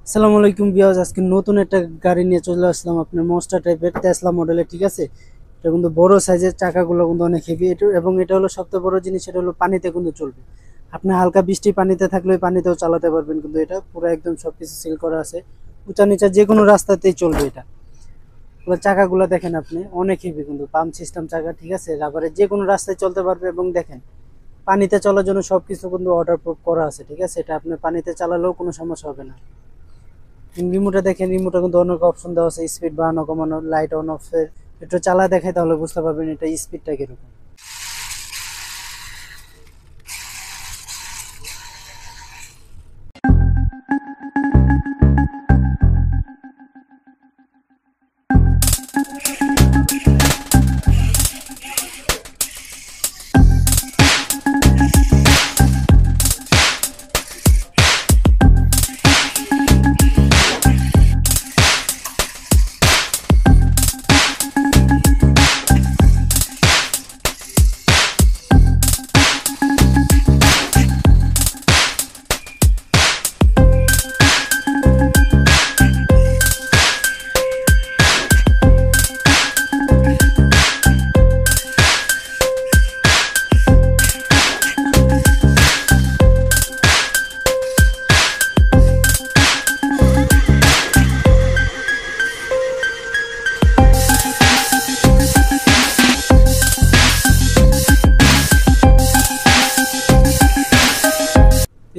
আসসালামু আলাইকুম ভিউয়ার্স, আজকে নতুন একটা গাড়ি নিয়ে চলে আসলাম আপনার মনস্টার টাইপের টেসলা মডেলের। ঠিক আছে, এটা কিন্তু বড় সাইজের, চাকাগুলো কিন্তু অনেক হেভি এবং এটা হলো সবচেয়ে বড় জিনিস, এটা হলো পানিতে কিন্তু চলবে। আপনি হালকা বৃষ্টি পানিতে থাকলে ওই পানিতেও চালাতে পারবেন, কিন্তু এটা পুরো একদম সবকিছু সিল করা আছে, উঁচা নিচা যে কোনো রাস্তাতেই চলবে এটা। পুরো চাকাগুলো দেখেন আপনি, অনেক হেভি কিন্তু পাম্প সিস্টেম চাকা। ঠিক আছে, রাবারের যে কোনো রাস্তায় চলতে পারবে এবং দেখেন পানিতে চলার জন্য সবকিছু কিন্তু ওয়াটার প্রুফ করা আছে। ঠিক আছে, এটা আপনি পানিতে চালালেও কোনো সমস্যা হবে না। রিমোটে দেখেন, রিমোটে কিন্তু অনেক অপশন দেওয়া আছে, স্পিড বাড়ানো কমানো, লাইট অন অফ এর। একটু চালা দেখাই তাহলে বুঝতে পারবেন এটা স্পিডটা কিরকম।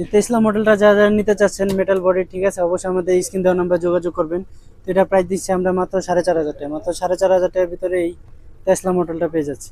এই টেসলা মডেলটা যারা যারা নিতে চাচ্ছেন মেটাল বডি, ঠিক আছে, অবশ্যই আমাদের স্ক্রিন দেওয়া নাম্বার যোগাযোগ করবেন। তো এটা প্রাইস দিচ্ছি আমরা মাত্র 4,500 টাকা, মাত্র 4,500 টাকার ভিতরে এই টেসলা মডেলটা পেয়ে যাচ্ছি।